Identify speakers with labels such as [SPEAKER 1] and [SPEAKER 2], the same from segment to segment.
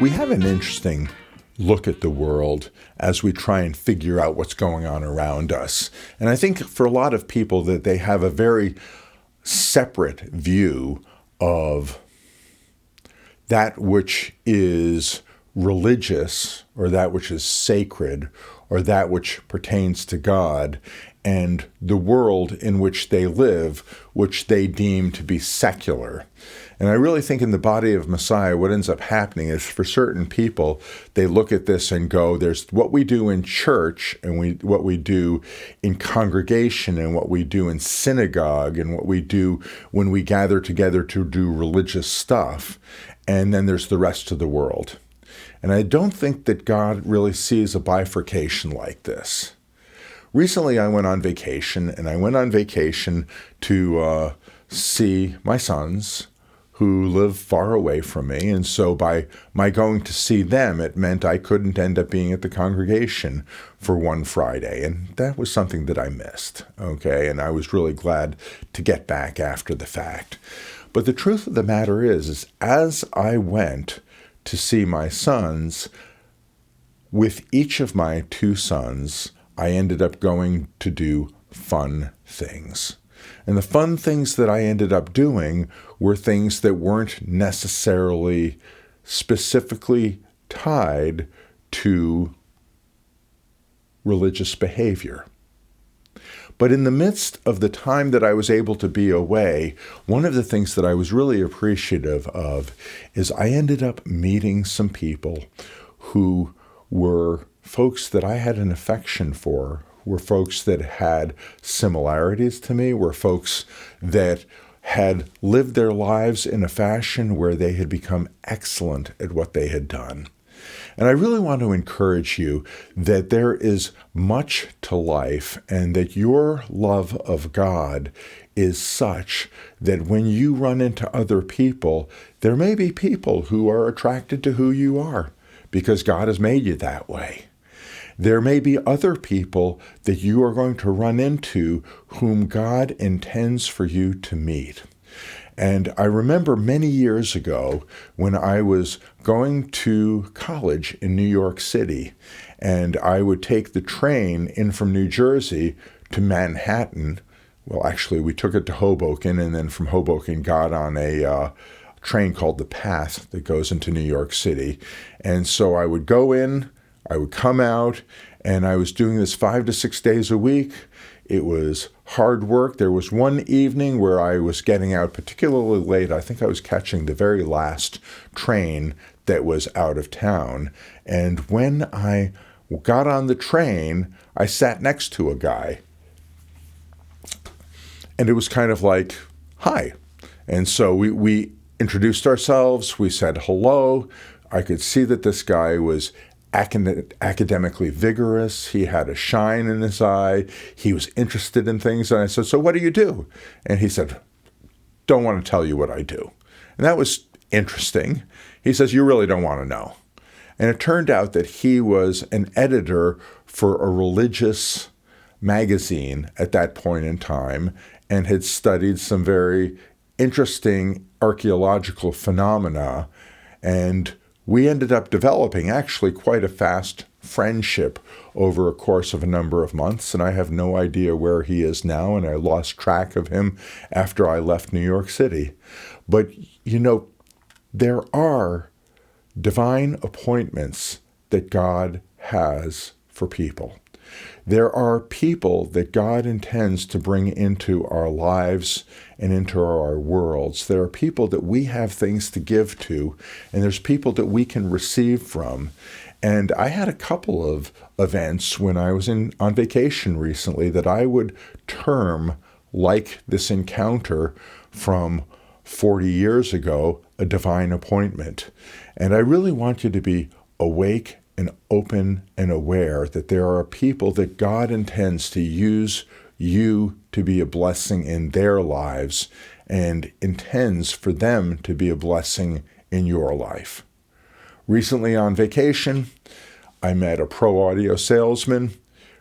[SPEAKER 1] We have an interesting look at the world as we try and figure out what's going on around us. And I think for a lot of people that they have a very separate view of that which is religious or that which is sacred or that which pertains to God and the world in which they live, which they deem to be secular. And I really think in the body of Messiah, what ends up happening is for certain people, they look at this and go, there's what we do in church and what we do in congregation and what we do in synagogue and what we do when we gather together to do religious stuff. And then there's the rest of the world. And I don't think that God really sees a bifurcation like this. Recently, I went on vacation, and I went on vacation to see my sons, who live far away from me. And so by my going to see them, it meant I couldn't end up being at the congregation for one Friday. And that was something that I missed, okay? And I was really glad to get back after the fact. But the truth of the matter is as I went to see my sons, with each of my two sons, I ended up going to do fun things. And the fun things that I ended up doing were things that weren't necessarily specifically tied to religious behavior. But in the midst of the time that I was able to be away, one of the things that I was really appreciative of is I ended up meeting some people who were folks that I had an affection for, were folks that had similarities to me, were folks that had lived their lives in a fashion where they had become excellent at what they had done. And I really want to encourage you that there is much to life and that your love of God is such that when you run into other people, there may be people who are attracted to who you are because God has made you that way. There may be other people that you are going to run into whom God intends for you to meet. And I remember many years ago when I was going to college in New York City, and I would take the train in from New Jersey to Manhattan. Well, actually, we took it to Hoboken, and then from Hoboken got on a train called the Path that goes into New York City. And so I would go in, I would come out, and I was doing this 5 to 6 days a week. It was hard work. There was one evening where I was getting out particularly late. I think I was catching the very last train that was out of town. And when I got on the train, I sat next to a guy. And it was kind of like, hi. And so we introduced ourselves. We said hello. I could see that this guy was academically vigorous. He had a shine in his eye. He was interested in things. And I said, so what do you do? And he said, don't want to tell you what I do. And that was interesting. He says, you really don't want to know. And it turned out that he was an editor for a religious magazine at that point in time and had studied some very interesting archaeological phenomena. And we ended up developing actually quite a fast friendship over a course of a number of months, and I have no idea where he is now, and I lost track of him after I left New York City. But, there are divine appointments that God has for people. There are people that God intends to bring into our lives and into our worlds. There are people that we have things to give to, and there's people that we can receive from. And I had a couple of events when I was on vacation recently that I would term, like this encounter from 40 years ago, a divine appointment. And I really want you to be awake and open and aware that there are people that God intends to use you to be a blessing in their lives and intends for them to be a blessing in your life. Recently on vacation, I met a pro audio salesman.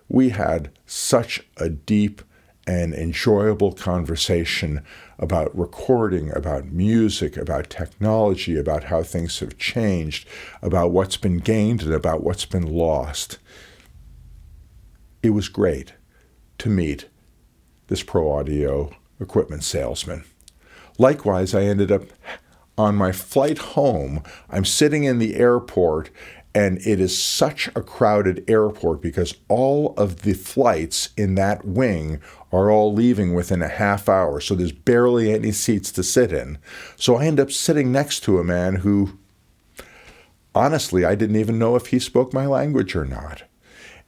[SPEAKER 1] We had such a deep an enjoyable conversation about recording, about music, about technology, about how things have changed, about what's been gained and about what's been lost. It was great to meet this pro audio equipment salesman. Likewise, I ended up on my flight home. I'm sitting in the airport, and it is such a crowded airport because all of the flights in that wing are all leaving within a half hour, so there's barely any seats to sit in. So I end up sitting next to a man who, honestly, I didn't even know if he spoke my language or not.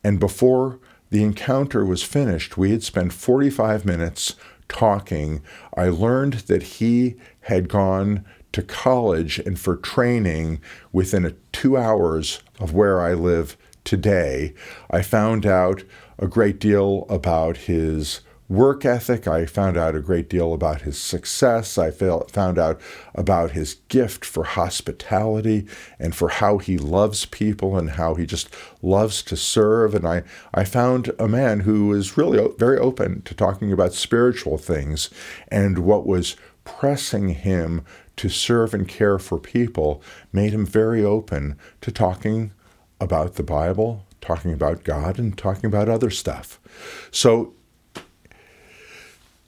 [SPEAKER 1] And before the encounter was finished, we had spent 45 minutes talking. I learned that he had gone to college and for training within 2 hours of where I live today. I found out a great deal about his work ethic. I found out a great deal about his success. I found out about his gift for hospitality and for how he loves people and how he just loves to serve. And I found a man who was really very open to talking about spiritual things, and what was pressing him to serve and care for people made him very open to talking about the Bible, talking about God, and talking about other stuff. So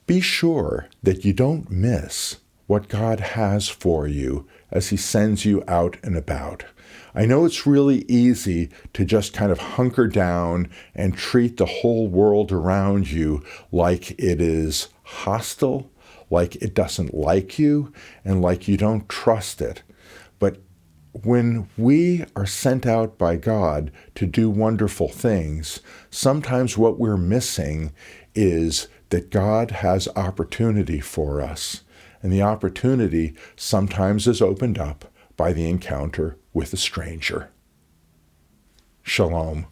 [SPEAKER 1] be sure that you don't miss what God has for you as he sends you out and about. I know it's really easy to just kind of hunker down and treat the whole world around you like it is hostile, like it doesn't like you, and like you don't trust it. But when we are sent out by God to do wonderful things, sometimes what we're missing is that God has opportunity for us. And the opportunity sometimes is opened up by the encounter with a stranger. Shalom.